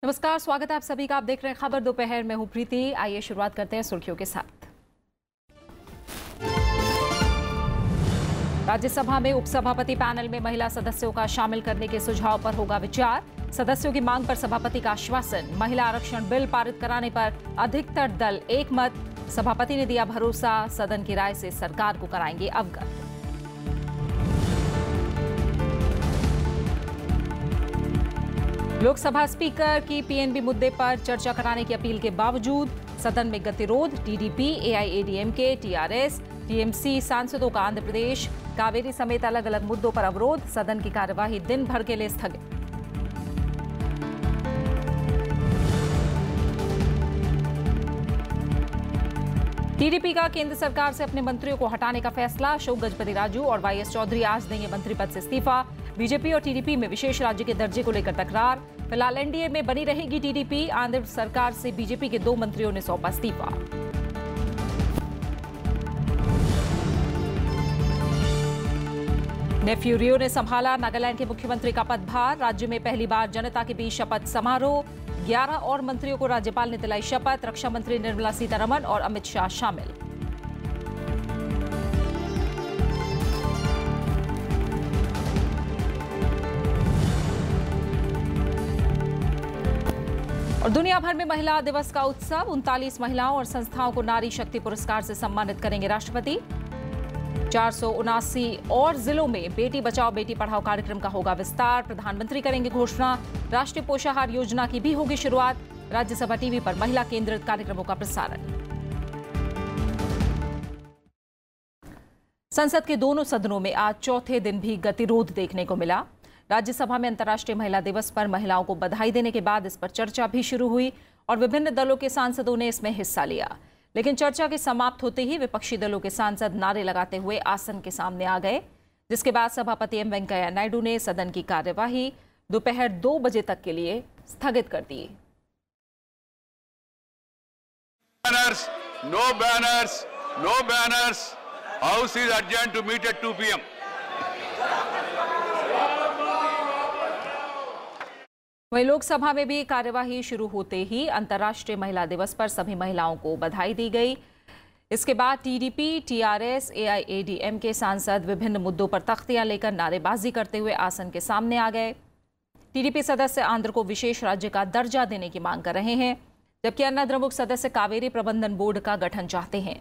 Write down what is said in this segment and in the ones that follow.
नमस्कार, स्वागत है आप सभी का। आप देख रहे हैं खबर दोपहर में। हूं प्रीति। आइए शुरुआत करते हैं सुर्खियों के साथ। राज्यसभा में उपसभापति पैनल में महिला सदस्यों का शामिल करने के सुझाव पर होगा विचार। सदस्यों की मांग पर सभापति का आश्वासन। महिला आरक्षण बिल पारित कराने पर अधिकतर दल एक मत। सभापति ने दिया भरोसा, सदन की राय से सरकार को कराएंगे अवगत। लोकसभा स्पीकर की पीएनबी मुद्दे पर चर्चा कराने की अपील के बावजूद सदन में गतिरोध। टीडीपी, एआईएडीएमके, टीआरएस, टीएमसी सांसदों का आंध्र प्रदेश, कावेरी समेत अलग अलग मुद्दों पर अवरोध। सदन की कार्यवाही दिन भर के लिए स्थगित। टीडीपी का केंद्र सरकार से अपने मंत्रियों को हटाने का फैसला। अशोक गजपति राजू और वाईएस चौधरी आज देंगे मंत्री पद से इस्तीफा। बीजेपी और टीडीपी में विशेष राज्य के दर्जे को लेकर तकरार। फिलहाल एनडीए में बनी रहेगी टीडीपी। आंध्र सरकार से बीजेपी के 2 मंत्रियों ने सौंपा इस्तीफा। नेफ्यू रियो ने संभाला नागालैंड के मुख्यमंत्री का पदभार। राज्य में पहली बार जनता के बीच शपथ समारोह। 11 और मंत्रियों को राज्यपाल ने दिलाई शपथ। रक्षा मंत्री निर्मला सीतारमण और अमित शाह शामिल। और दुनिया भर में महिला दिवस का उत्सव। 39 महिलाओं और संस्थाओं को नारी शक्ति पुरस्कार से सम्मानित करेंगे राष्ट्रपति। 479 और जिलों में बेटी बचाओ बेटी पढ़ाओ कार्यक्रम का होगा विस्तार। प्रधानमंत्री करेंगे घोषणा। राष्ट्रीय पोषाहार योजना की भी होगी शुरुआत। राज्यसभा टीवी पर महिला केंद्रित कार्यक्रमों का प्रसारण। संसद के दोनों सदनों में आज चौथे दिन भी गतिरोध देखने को मिला। राज्यसभा में अंतर्राष्ट्रीय महिला दिवस पर महिलाओं को बधाई देने के बाद इस पर चर्चा भी शुरू हुई और विभिन्न दलों के सांसदों ने इसमें हिस्सा लिया। लेकिन चर्चा के समाप्त होते ही विपक्षी दलों के सांसद नारे लगाते हुए आसन के सामने आ गए, जिसके बाद सभापति एम वेंकैया नायडू ने सदन की कार्यवाही दोपहर 2 बजे तक के लिए स्थगित कर दी। No banners, no banners. House is adjourned to meet at 2 p.m. वहीं लोकसभा में भी कार्यवाही शुरू होते ही अंतर्राष्ट्रीय महिला दिवस पर सभी महिलाओं को बधाई दी गई। इसके बाद टीडीपी, टीआरएस, एआईएडीएम के सांसद विभिन्न मुद्दों पर तख्तियां लेकर नारेबाजी करते हुए आसन के सामने आ गए। टीडीपी सदस्य आंध्र को विशेष राज्य का दर्जा देने की मांग कर रहे हैं, जबकि अन्य द्रमुक सदस्य कावेरी प्रबंधन बोर्ड का गठन चाहते हैं।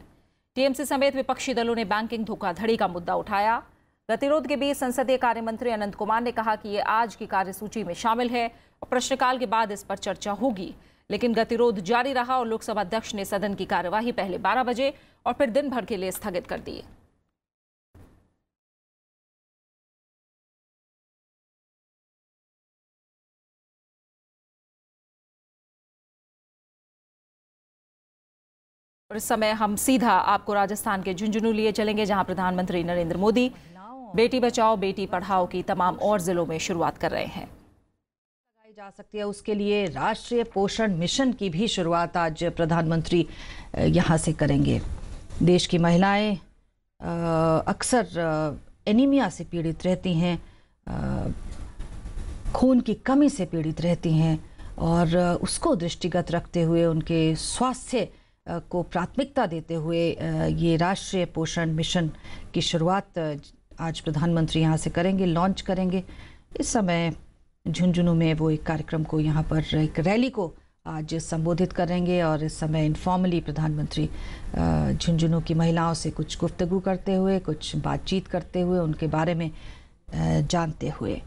टीएमसी समेत विपक्षी दलों ने बैंकिंग धोखाधड़ी का मुद्दा उठाया। गतिरोध के बीच संसदीय कार्य मंत्री अनंत कुमार ने कहा कि ये आज की कार्यसूची में शामिल है और प्रश्नकाल के बाद इस पर चर्चा होगी। लेकिन गतिरोध जारी रहा और लोकसभा अध्यक्ष ने सदन की कार्यवाही पहले 12 बजे और फिर दिन भर के लिए स्थगित कर दी। और इस समय हम सीधा आपको राजस्थान के झुंझुनू लिए चलेंगे, जहां प्रधानमंत्री नरेंद्र मोदी बेटी बचाओ बेटी पढ़ाओ की तमाम और जिलों में शुरुआत कर रहे हैं। जा सकती है, उसके लिए राष्ट्रीय पोषण मिशन की भी शुरुआत आज प्रधानमंत्री यहां से करेंगे। देश की महिलाएं अक्सर एनीमिया से पीड़ित रहती हैं, खून की कमी से पीड़ित रहती हैं और उसको दृष्टिगत रखते हुए उनके स्वास्थ्य को प्राथमिकता देते हुए ये राष्ट्रीय पोषण मिशन की शुरुआत आज प्रधानमंत्री यहाँ से करेंगे, लॉन्च करेंगे। इस समय झुंझुनू में वो एक कार्यक्रम को यहाँ पर एक रैली को आज संबोधित करेंगे और इस समय इनफॉर्मली प्रधानमंत्री झुंझुनू की महिलाओं से कुछ गुफ्तगू करते हुए, कुछ बातचीत करते हुए, उनके बारे में जानते हुए।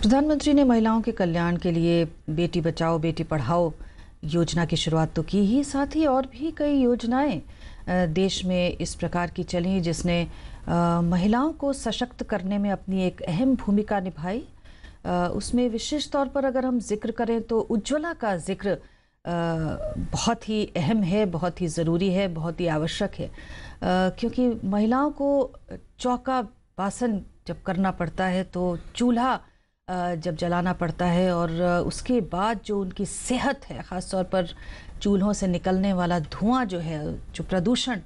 प्रधानमंत्री ने महिलाओं के कल्याण के लिए बेटी बचाओ बेटी पढ़ाओ योजना की शुरुआत तो की ही, साथ ही और भी कई योजनाएं देश में इस प्रकार की चली जिसने महिलाओं को सशक्त करने में अपनी एक अहम भूमिका निभाई। उसमें विशेष तौर पर अगर हम जिक्र करें तो उज्ज्वला का जिक्र बहुत ही अहम है, बहुत ही ज़रूरी है, बहुत ही आवश्यक है, क्योंकि महिलाओं को चौका बासन जब करना पड़ता है तो चूल्हा जब जलाना पड़ता है और उसके बाद जो उनकी सेहत है, ख़ास तौर पर चूल्हों से निकलने वाला धुआं जो है, जो प्रदूषण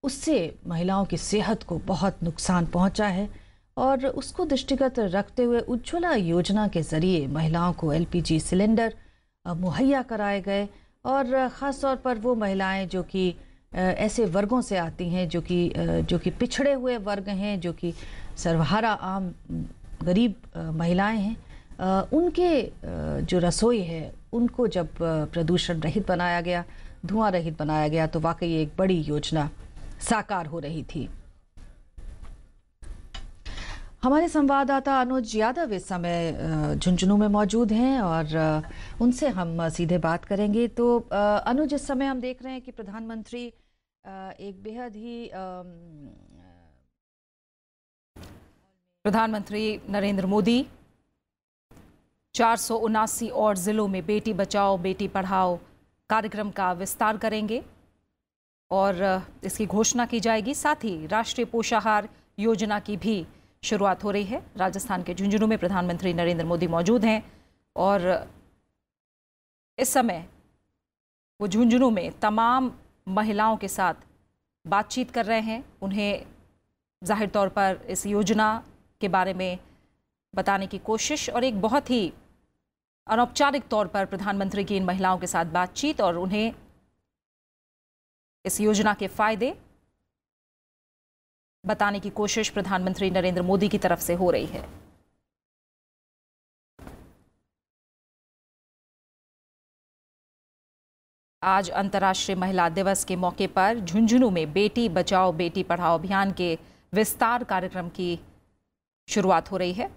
उससे महिलाओं की सेहत को बहुत नुकसान पहुंचा है और उसको दृष्टिगत रखते हुए उज्ज्वला योजना के ज़रिए महिलाओं को एलपीजी सिलेंडर मुहैया कराए गए और ख़ास तौर पर वो महिलाएं जो कि ऐसे वर्गों से आती हैं जो कि पिछड़े हुए वर्ग हैं, जो कि सर्वहारा आम गरीब महिलाएं हैं, उनके जो रसोई है उनको जब प्रदूषण रहित बनाया गया, धुआं रहित बनाया गया, तो वाकई एक बड़ी योजना साकार हो रही थी। हमारे संवाददाता अनुज यादव इस समय झुंझुनू में मौजूद हैं और उनसे हम सीधे बात करेंगे। तो अनुज, इस समय हम देख रहे हैं कि प्रधानमंत्री एक बेहद ही प्रधानमंत्री नरेंद्र मोदी 479 और जिलों में बेटी बचाओ बेटी पढ़ाओ कार्यक्रम का विस्तार करेंगे और इसकी घोषणा की जाएगी। साथ ही राष्ट्रीय पोषाहार योजना की भी शुरुआत हो रही है। राजस्थान के झुंझुनू में प्रधानमंत्री नरेंद्र मोदी मौजूद हैं और इस समय वो झुंझुनू में तमाम महिलाओं के साथ बातचीत कर रहे हैं। उन्हें जाहिर तौर पर इस योजना के बारे में बताने की कोशिश और एक बहुत ही अनौपचारिक तौर पर प्रधानमंत्री की इन महिलाओं के साथ बातचीत और उन्हें इस योजना के फायदे बताने की कोशिश प्रधानमंत्री नरेंद्र मोदी की तरफ से हो रही है। आज अंतर्राष्ट्रीय महिला दिवस के मौके पर झुंझुनू में बेटी बचाओ बेटी पढ़ाओ अभियान के विस्तार कार्यक्रम की शुरुआत हो रही है।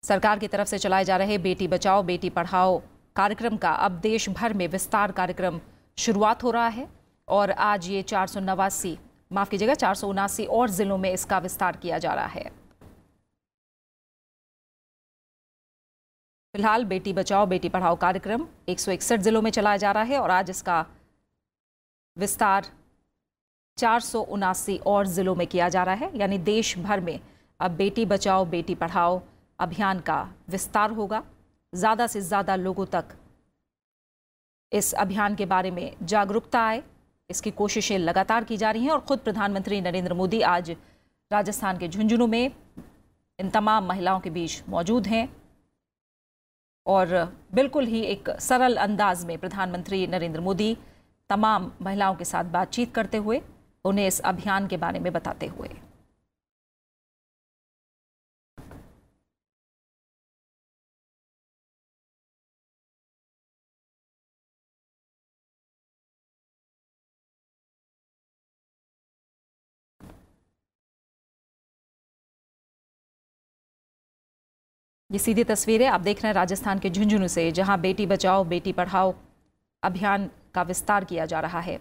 सरकार की तरफ से चलाए जा रहे बेटी बचाओ बेटी पढ़ाओ कार्यक्रम का अब देश भर में विस्तार कार्यक्रम शुरुआत हो रहा है और आज ये 479 और जिलों में इसका विस्तार किया जा रहा है। फिलहाल बेटी बचाओ बेटी पढ़ाओ कार्यक्रम 161 जिलों में चलाया जा रहा है और आज इसका विस्तार 479 और जिलों में किया जा रहा है। यानी देश भर में अब बेटी बचाओ बेटी पढ़ाओ अभियान का विस्तार होगा। ज़्यादा से ज़्यादा लोगों तक इस अभियान के बारे में जागरूकता आए, इसकी कोशिशें लगातार की जा रही हैं और ख़ुद प्रधानमंत्री नरेंद्र मोदी आज राजस्थान के झुंझुनू में इन तमाम महिलाओं के बीच मौजूद हैं और बिल्कुल ही एक सरल अंदाज में प्रधानमंत्री नरेंद्र मोदी तमाम महिलाओं के साथ बातचीत करते हुए उन्हें इस अभियान के बारे में बताते हुए। ये सीधी तस्वीरें आप देख रहे हैं राजस्थान के झुंझुनू से, जहां बेटी बचाओ बेटी पढ़ाओ अभियान का विस्तार किया जा रहा है।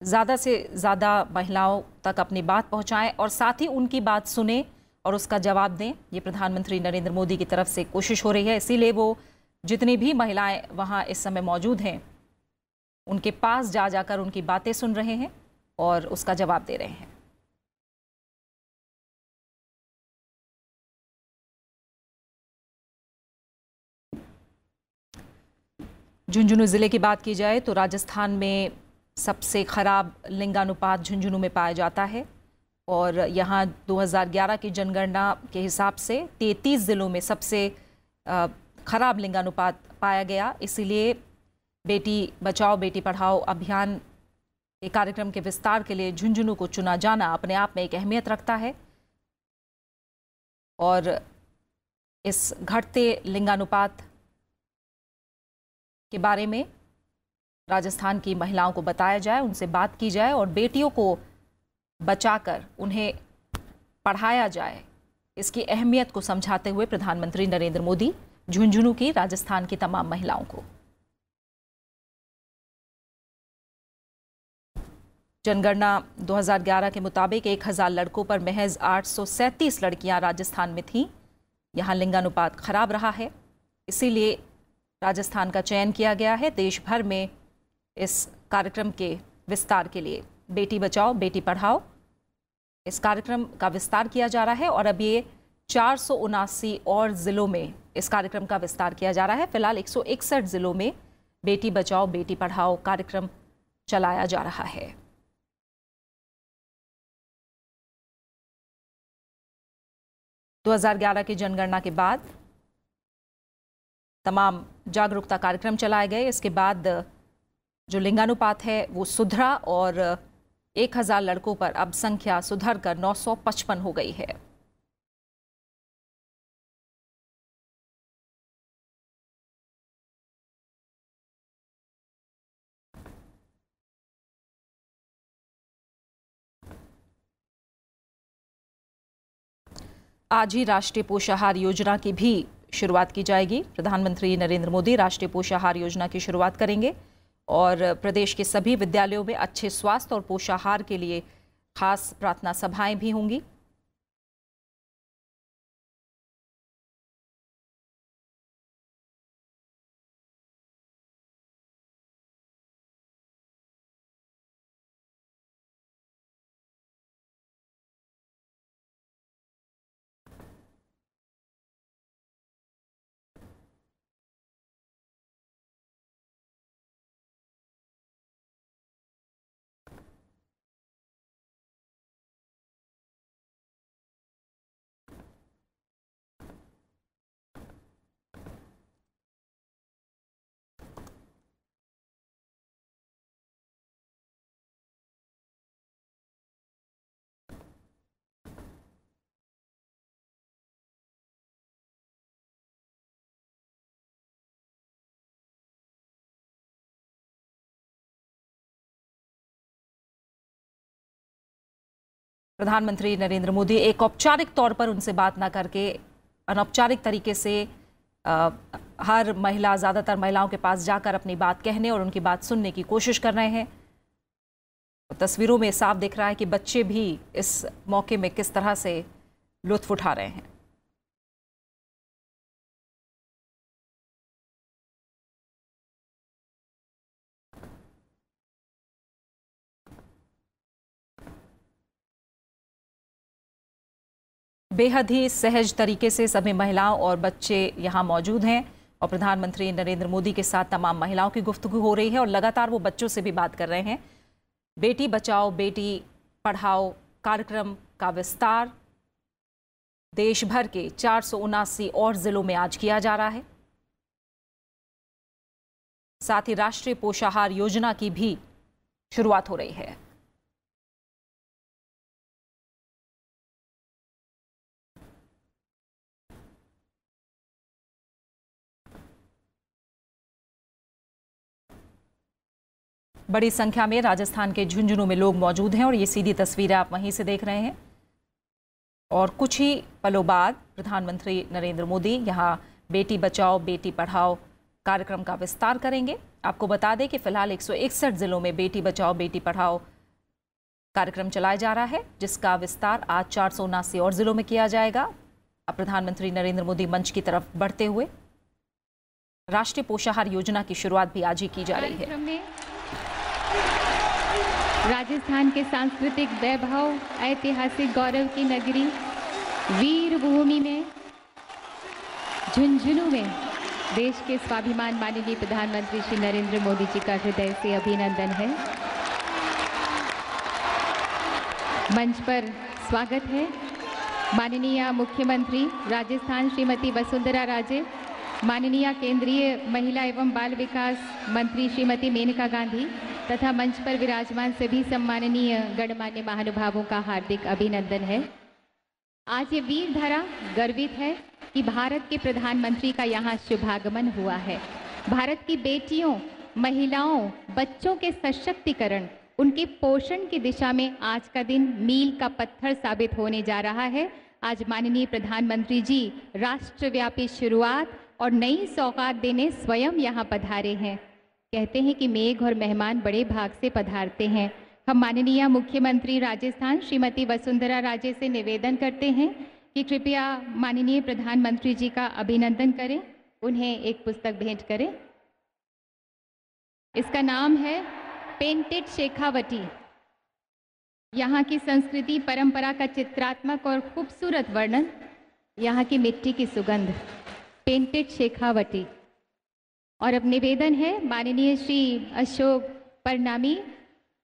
ज़्यादा से ज़्यादा महिलाओं तक अपनी बात पहुंचाएं और साथ ही उनकी बात सुने और उसका जवाब दें, ये प्रधानमंत्री नरेंद्र मोदी की तरफ से कोशिश हो रही है। इसीलिए वो जितनी भी महिलाएं वहां इस समय मौजूद हैं उनके पास जा जाकर उनकी बातें सुन रहे हैं और उसका जवाब दे रहे हैं। झुंझुनू ज़िले की बात की जाए तो राजस्थान में सबसे ख़राब लिंगानुपात झुंझुनू में पाया जाता है और यहाँ 2011 की जनगणना के हिसाब से 33 ज़िलों में सबसे ख़राब लिंगानुपात पाया गया। इसीलिए बेटी बचाओ बेटी पढ़ाओ अभियान के कार्यक्रम के विस्तार के लिए झुंझुनू को चुना जाना अपने आप में एक अहमियत रखता है और इस घटते लिंगानुपात के बारे में राजस्थान की महिलाओं को बताया जाए, उनसे बात की जाए और बेटियों को बचाकर उन्हें पढ़ाया जाए, इसकी अहमियत को समझाते हुए प्रधानमंत्री नरेंद्र मोदी झुंझुनू की राजस्थान की तमाम महिलाओं को। जनगणना 2011 के मुताबिक 1000 लड़कों पर महज 837 लड़कियां राजस्थान में थीं। यहां लिंगानुपात खराब रहा है, इसीलिए राजस्थान का चयन किया गया है देश भर में इस कार्यक्रम के विस्तार के लिए। बेटी बचाओ बेटी पढ़ाओ इस कार्यक्रम का विस्तार किया जा रहा है और अब ये 479 और ज़िलों में इस कार्यक्रम का विस्तार किया जा रहा है। फिलहाल 161 ज़िलों में बेटी बचाओ बेटी पढ़ाओ कार्यक्रम चलाया जा रहा है। दो 2011 की जनगणना के बाद तमाम जागरूकता कार्यक्रम चलाए गए। इसके बाद जो लिंगानुपात है वो सुधरा और 1000 लड़कों पर अब संख्या सुधर कर 955 हो गई है। आज ही राष्ट्रीय पोषाहार योजना की भी शुरुआत की जाएगी। प्रधानमंत्री नरेंद्र मोदी राष्ट्रीय पोषाहार योजना की शुरुआत करेंगे और प्रदेश के सभी विद्यालयों में अच्छे स्वास्थ्य और पोषाहार के लिए खास प्रार्थना सभाएं भी होंगी। प्रधानमंत्री नरेंद्र मोदी एक औपचारिक तौर पर उनसे बात ना करके अनौपचारिक तरीके से हर महिला, ज़्यादातर महिलाओं के पास जाकर अपनी बात कहने और उनकी बात सुनने की कोशिश कर रहे हैं। तस्वीरों में साफ दिख रहा है कि बच्चे भी इस मौके में किस तरह से लुत्फ उठा रहे हैं। बेहद ही सहज तरीके से सभी महिलाओं और बच्चे यहाँ मौजूद हैं और प्रधानमंत्री नरेंद्र मोदी के साथ तमाम महिलाओं की गुफ्तगू हो रही है और लगातार वो बच्चों से भी बात कर रहे हैं। बेटी बचाओ बेटी पढ़ाओ कार्यक्रम का विस्तार देश भर के 479 और जिलों में आज किया जा रहा है। साथ ही राष्ट्रीय पोषाहार योजना की भी शुरुआत हो रही है। बड़ी संख्या में राजस्थान के झुंझुनू में लोग मौजूद हैं और ये सीधी तस्वीरें आप वहीं से देख रहे हैं। और कुछ ही पलों बाद प्रधानमंत्री नरेंद्र मोदी यहां बेटी बचाओ बेटी पढ़ाओ कार्यक्रम का विस्तार करेंगे। आपको बता दें कि फिलहाल 161 जिलों में बेटी बचाओ बेटी पढ़ाओ कार्यक्रम चलाया जा रहा है, जिसका विस्तार आज 479 और जिलों में किया जाएगा। अब प्रधानमंत्री नरेंद्र मोदी मंच की तरफ बढ़ते हुए राष्ट्रीय पोषाहार योजना की शुरुआत भी आज ही की जा रही है। राजस्थान के सांस्कृतिक वैभव, ऐतिहासिक गौरव की नगरी वीर भूमि में झुंझुनू में देश के स्वाभिमान माननीय प्रधानमंत्री श्री नरेंद्र मोदी जी का हृदय से अभिनंदन है। मंच पर स्वागत है माननीय मुख्यमंत्री राजस्थान श्रीमती वसुंधरा राजे, माननीय केंद्रीय महिला एवं बाल विकास मंत्री श्रीमती मेनका गांधी तथा मंच पर विराजमान सभी सम्माननीय गणमान्य महानुभावों का हार्दिक अभिनंदन है। आज ये वीर धरा गर्वित है कि भारत के प्रधानमंत्री का यहाँ शुभागमन हुआ है। भारत की बेटियों, महिलाओं, बच्चों के सशक्तिकरण, उनके पोषण की दिशा में आज का दिन मील का पत्थर साबित होने जा रहा है। आज माननीय प्रधानमंत्री जी राष्ट्रव्यापी शुरुआत और नई सौगात देने स्वयं यहाँ पधारे हैं। कहते हैं कि मेघ और मेहमान बड़े भाग से पधारते हैं। हम माननीय मुख्यमंत्री राजस्थान श्रीमती वसुंधरा राजे से निवेदन करते हैं कि कृपया माननीय प्रधानमंत्री जी का अभिनंदन करें, उन्हें एक पुस्तक भेंट करें। इसका नाम है पेंटेड शेखावटी। यहाँ की संस्कृति परंपरा का चित्रात्मक और खूबसूरत वर्णन, यहाँ की मिट्टी की सुगंध। पेंटेड शेखावटी। और अब निवेदन है माननीय श्री अशोक परनामी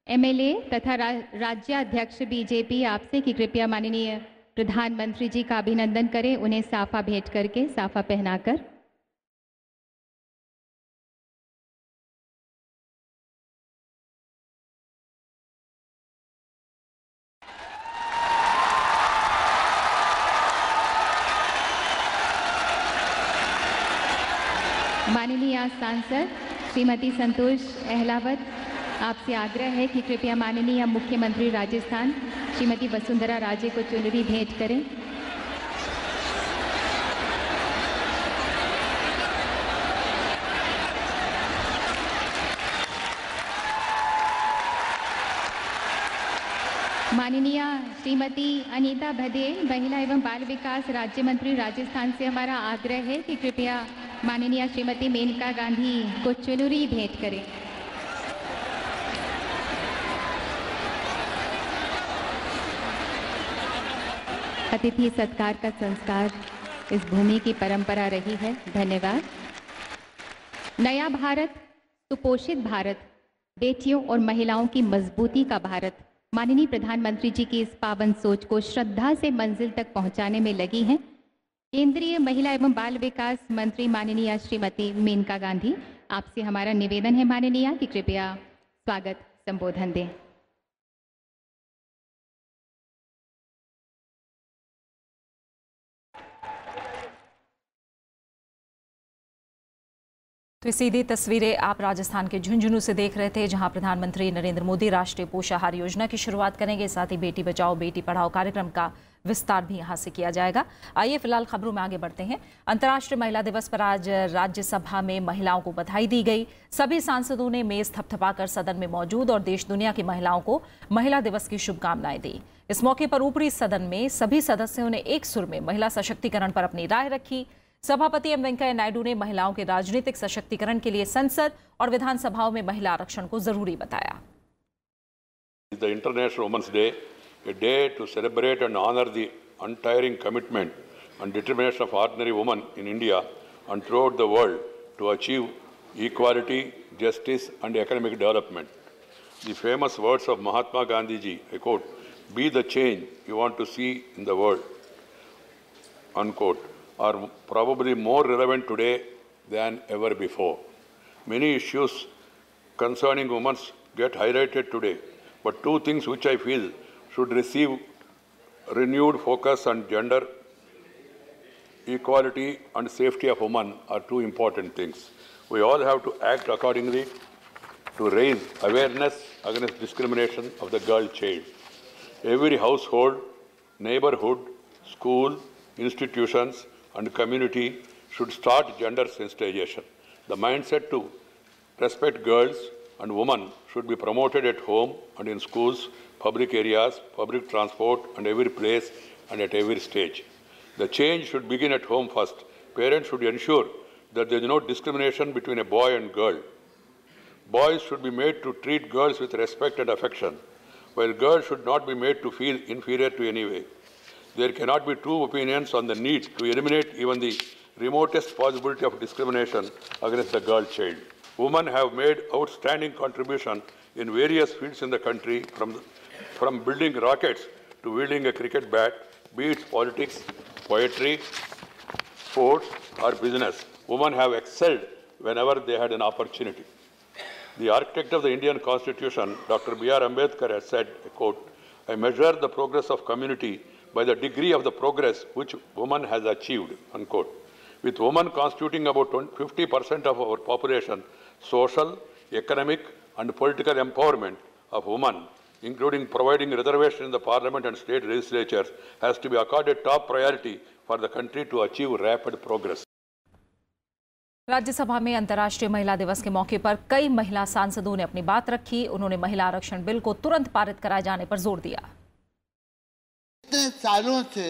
MLA तथा राज्याध्यक्ष BJP आपसे कि कृपया माननीय प्रधानमंत्री जी का अभिनंदन करें, उन्हें साफा भेंट करके, साफा पहनाकर। माननीय सांसद श्रीमती संतोष अहलावत, आपसे आग्रह है कि कृपया माननीय मुख्यमंत्री राजस्थान श्रीमती वसुंधरा राजे को चुनरी भेंट करें। माननीय श्रीमती अनीता भदेल, महिला एवं बाल विकास राज्य मंत्री राजस्थान से हमारा आग्रह है कि कृपया माननीय श्रीमती मेनका गांधी को चुनरी भेंट करें। अतिथि सत्कार का संस्कार इस भूमि की परंपरा रही है। धन्यवाद। नया भारत, सुपोषित भारत, बेटियों और महिलाओं की मजबूती का भारत, माननीय प्रधानमंत्री जी की इस पावन सोच को श्रद्धा से मंजिल तक पहुंचाने में लगी हैं केंद्रीय महिला एवं बाल विकास मंत्री माननीय श्रीमती मेनका गांधी। आपसे हमारा निवेदन है माननीय कि कृपया स्वागत संबोधन दें। तो सीधी तस्वीरें आप राजस्थान के झुंझुनू से देख रहे थे, जहां प्रधानमंत्री नरेंद्र मोदी राष्ट्रीय पोषाहार योजना की शुरुआत करेंगे। साथ ही बेटी बचाओ बेटी पढ़ाओ कार्यक्रम का विस्तार भी यहां से किया जाएगा। आइए फिलहाल खबरों में आगे बढ़ते हैं। अंतर्राष्ट्रीय महिला दिवस पर आज राज्यसभा में महिलाओं को बधाई दी गई। सभी सांसदों ने मेज थपथपाकर सदन में मौजूद और देश दुनिया की महिलाओं को महिला दिवस की शुभकामनाएं दी। इस मौके पर ऊपरी सदन में सभी सदस्यों ने एक सुर में महिला सशक्तिकरण पर अपनी राय रखी। सभापति एम वेंकैया नायडू ने महिलाओं के राजनीतिक सशक्तिकरण के लिए संसद और विधानसभाओं में महिला आरक्षण को जरूरी बताया। The International Women's Day, a day to celebrate and honor the untiring commitment and determination of ordinary women in India and throughout the world to achieve equality, justice and economic development. The famous words of Mahatma Gandhi ji, I quote, "Be the change you want to see in the world," unquote, are probably more relevant today than ever before. Many issues concerning women get highlighted today, but two things which I feel should receive renewed focus on gender equality and safety of women are two important things. We all have to act accordingly to raise awareness against discrimination of the girl child. Every household, neighborhood, school, institutions, and community should start gender sensitization. The mindset to respect girls and women should be promoted at home and in schools, public areas, public transport, and every place and at every stage. The change should begin at home first. Parents should ensure that there is no discrimination between a boy and girl. Boys should be made to treat girls with respect and affection, while girls should not be made to feel inferior to any way. There cannot be two opinions on the need to eliminate even the remotest possibility of discrimination against the girl child. Women have made outstanding contribution in various fields in the country, from building rockets to wielding a cricket bat, be it politics, poetry, sports, or business. Women have excelled whenever they had an opportunity. The architect of the Indian Constitution, Dr. B.R. Ambedkar, has said, I quote, "I measure the progress of community by the degree of the progress which woman has achieved," unquote. With women constituting about 50% of our population, social, economic, and political empowerment of women, including providing reservation in the parliament and state legislatures, has to be accorded top priority for the country to achieve rapid progress. Rajya Sabha में अंतर्राष्ट्रीय महिला दिवस के मौके पर कई महिला सांसदों ने अपनी बात रखी। उन्होंने महिला आरक्षण बिल को तुरंत पारित कराए जाने पर जोर दिया। इतने सालों से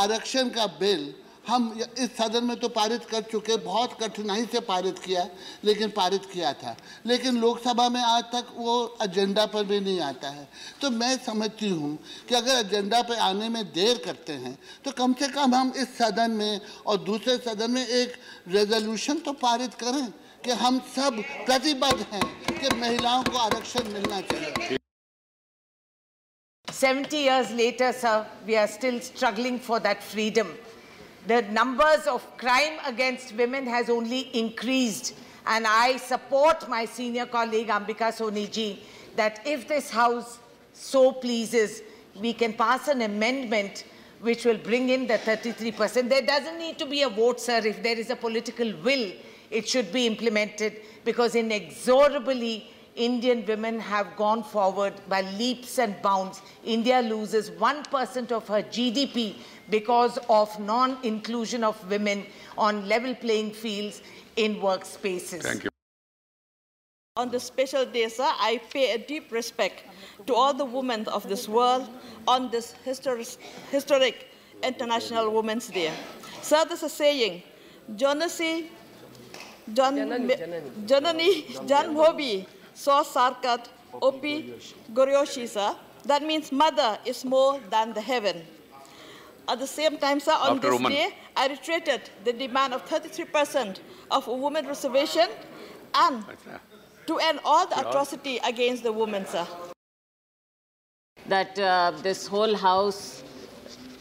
आरक्षण का बिल हम इस सदन में तो पारित कर चुके, बहुत कठिनाई से पारित किया, लेकिन पारित किया था, लेकिन लोकसभा में आज तक वो एजेंडा पर भी नहीं आता है। तो मैं समझती हूँ कि अगर एजेंडा पे आने में देर करते हैं तो कम से कम हम इस सदन में और दूसरे सदन में एक रेजोल्यूशन तो पारित करें कि हम सब प्रतिबद्ध हैं कि महिलाओं को आरक्षण मिलना चाहिए। 70 years later, sir, we are still struggling for that freedom. The numbers of crime against women has only increased, and I support my senior colleague Ambika Soni ji that if this House so pleases, we can pass an amendment which will bring in the 33%. There doesn't need to be a vote, sir. If there is a political will, it should be implemented, because inexorably Indian women have gone forward by leaps and bounds. India loses 1% of her GDP because of non-inclusion of women on level playing fields in workspaces. Thank you. On this special day, sir, I pay a deep respect to all the women of this world on this historic International Women's Day. Sir, this is saying, Janani Janbhobi So Sarkat Opi Goryoshi, sir. That means mother is more than the heaven. At the same time, sir, on this day, I reiterated the demand of 33% of a women reservation and to end all the atrocity against the women, sir. That this whole House,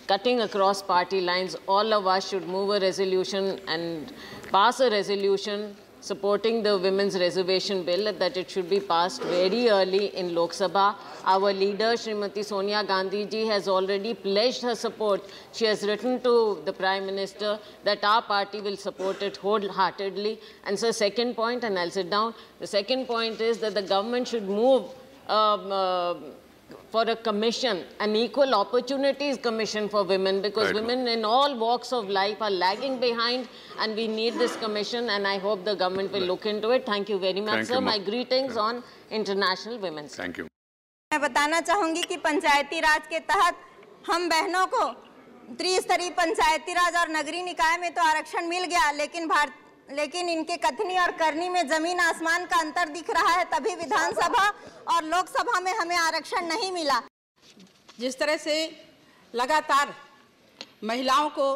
cutting across party lines, all of us should move a resolution and pass a resolution supporting the women's reservation bill, that it should be passed very early in Lok Sabha. Our leader, Srimati Sonia Gandhi ji, has already pledged her support. She has written to the Prime Minister that our party will support it wholeheartedly. And so, second point, and I'll sit down, the second point is that the government should move for a commission, an equal opportunities commission for women, because women in all walks of life are lagging behind, and we need this commission, and I hope the government will look into it. Thank you very much, sir. My greetings on International Women's Day. Thank you. मैं बताना चाहूंगी कि पंचायती राज के तहत हम बहनों को त्रिस्तरीय पंचायती राज और नगरीय निकाय में तो आरक्षण मिल गया, लेकिन इनके कथनी और करनी में जमीन आसमान का अंतर दिख रहा है। तभी विधानसभा और लोकसभा में हमें आरक्षण नहीं मिला। जिस तरह से लगातार महिलाओं को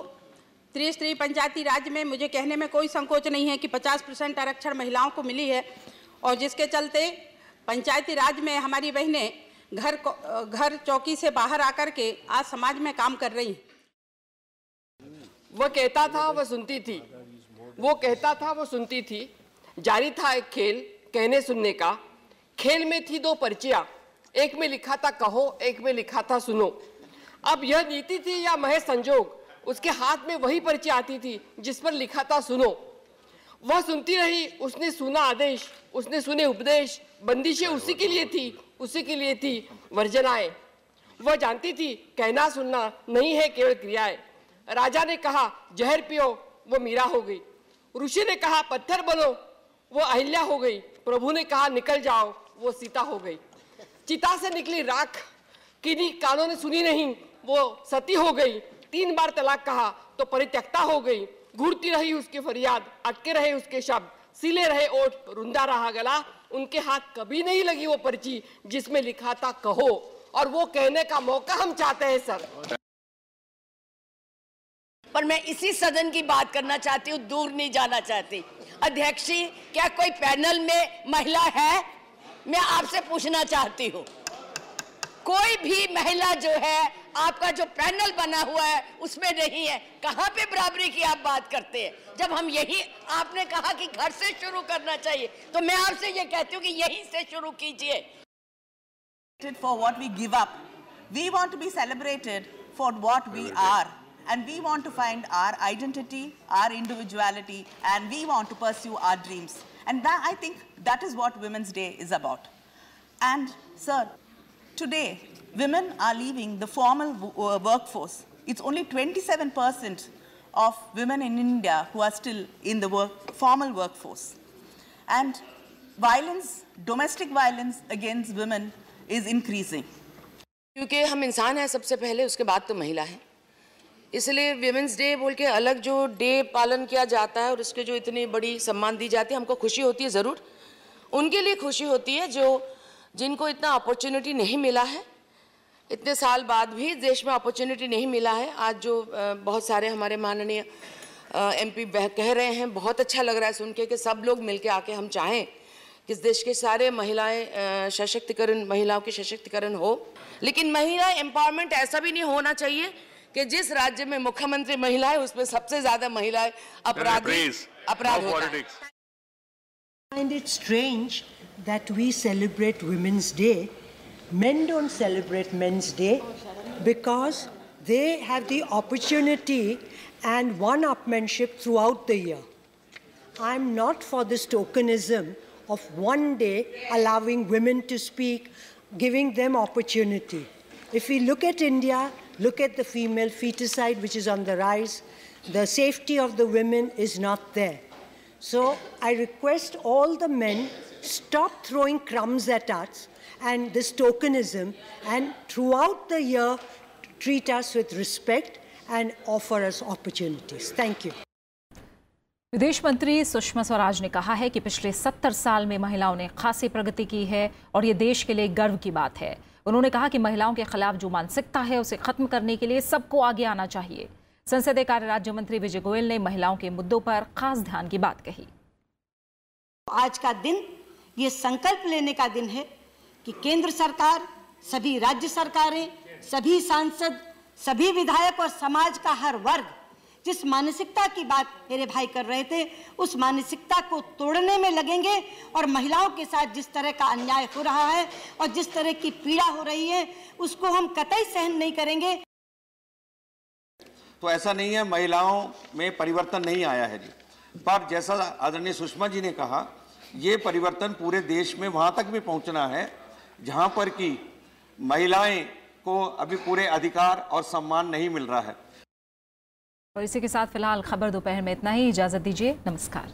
त्रिस्तरीय पंचायती राज में, मुझे कहने में कोई संकोच नहीं है कि 50% आरक्षण महिलाओं को मिली है, और जिसके चलते पंचायती राज में हमारी बहनें घर चौकी से बाहर आकर के आज समाज में काम कर रही। वह कहता था वह सुनती थी, वो कहता था वो सुनती थी। जारी था एक खेल कहने सुनने का। खेल में थी दो पर्चियां, एक में लिखा था कहो, एक में लिखा था सुनो। अब यह नीति थी या महज संजोग, उसके हाथ में वही पर्ची आती थी जिस पर लिखा था सुनो। वह सुनती रही, उसने सुना आदेश, उसने सुने उपदेश। बंदिशें उसी के लिए थी, उसी के लिए थी वर्जनाएं। वह जानती थी कहना सुनना नहीं है केवल क्रियाएं। राजा ने कहा जहर पियो, वो मीरा हो गई। ऋषि ने कहा पत्थर बनो, वो अहिल्या हो गई। प्रभु ने कहा निकल जाओ, वो सीता हो गई। चिता से निकली राख, किन्हीं कानों ने सुनी नहीं, वो सती हो गई। 3 बार तलाक कहा तो परित्यक्ता हो गई। घूरती रही उसकी फरियाद, अटके रहे उसके शब्द, सिले रहे ओठ, रुंधा रहा गला। उनके हाथ कभी नहीं लगी वो पर्ची जिसमें लिखा था कहो, और वो कहने का मौका हम चाहते हैं सर। पर मैं इसी सदन की बात करना चाहती हूँ, दूर नहीं जाना चाहती। अध्यक्षी, क्या कोई पैनल में महिला है? मैं आपसे पूछना चाहती हूँ, कोई भी महिला जो है आपका जो पैनल बना हुआ है उसमें नहीं है। कहाँ पे बराबरी की आप बात करते हैं? जब हम यही, आपने कहा कि घर से शुरू करना चाहिए, तो मैं आपसे ये कहती हूँ कि यहीं से शुरू कीजिए। For what we give up, we want to be celebrated for what we are. And we want to find our identity, our individuality, and we want to pursue our dreams. And that, I think that is what Women's Day is about. And, sir, today, women are leaving the formal workforce. It's only 27% of women in India who are still in the formal workforce. And violence, domestic violence against women is increasing. क्योंकि हम इंसान हैं सबसे पहले, उसके बाद तो महिला है। इसलिए विमेंस डे बोल के अलग जो डे पालन किया जाता है और उसके जो इतनी बड़ी सम्मान दी जाती है, हमको खुशी होती है ज़रूर। उनके लिए खुशी होती है जिनको इतना अपॉर्चुनिटी नहीं मिला है, इतने साल बाद भी देश में अपॉर्चुनिटी नहीं मिला है। आज जो बहुत सारे हमारे माननीय MP कह रहे हैं, बहुत अच्छा लग रहा है सुन के कि सब लोग मिलके आके हम चाहें कि इस देश के सारे महिलाएं सशक्तिकरण, महिलाओं की सशक्तिकरण हो। लेकिन महिला एम्पावरमेंट ऐसा भी नहीं होना चाहिए कि जिस राज्य में मुख्यमंत्री महिला है उसमें सबसे ज्यादा महिलाएं अपराध होता है। I find it strange that we celebrate Women's Day. Men don't celebrate Men's Day because they have the opportunity and one-upmanship throughout the year. I'm not for this tokenism of one day allowing women to speak, giving them opportunity. If we look at India, look at the female feticide, which is on the rise. The safety of the women is not there. So I request all the men, stop throwing crumbs at us and this tokenism, and throughout the year, treat us with respect and offer us opportunities. Thank you. विदेश मंत्री सुषमा स्वराज ने कहा है कि पिछले 70 साल में महिलाओं ने खासी प्रगति की है और ये देश के लिए गर्व की बात है। उन्होंने कहा कि महिलाओं के खिलाफ जो मानसिकता है उसे खत्म करने के लिए सबको आगे आना चाहिए। संसदीय कार्य राज्य मंत्री विजय गोयल ने महिलाओं के मुद्दों पर खास ध्यान की बात कही। आज का दिन ये संकल्प लेने का दिन है कि केंद्र सरकार, सभी राज्य सरकारें, सभी सांसद, सभी विधायक और समाज का हर वर्ग जिस मानसिकता की बात मेरे भाई कर रहे थे, उस मानसिकता को तोड़ने में लगेंगे और महिलाओं के साथ जिस तरह का अन्याय हो रहा है और जिस तरह की पीड़ा हो रही है उसको हम कतई सहन नहीं करेंगे। तो ऐसा नहीं है महिलाओं में परिवर्तन नहीं आया है जी, पर जैसा आदरणीय सुषमा जी ने कहा, ये परिवर्तन पूरे देश में वहां तक भी पहुंचना है जहां पर कि महिलाएं को अभी पूरे अधिकार और सम्मान नहीं मिल रहा है। और इसी के साथ फिलहाल खबर दोपहर में इतना ही। इजाजत दीजिए, नमस्कार।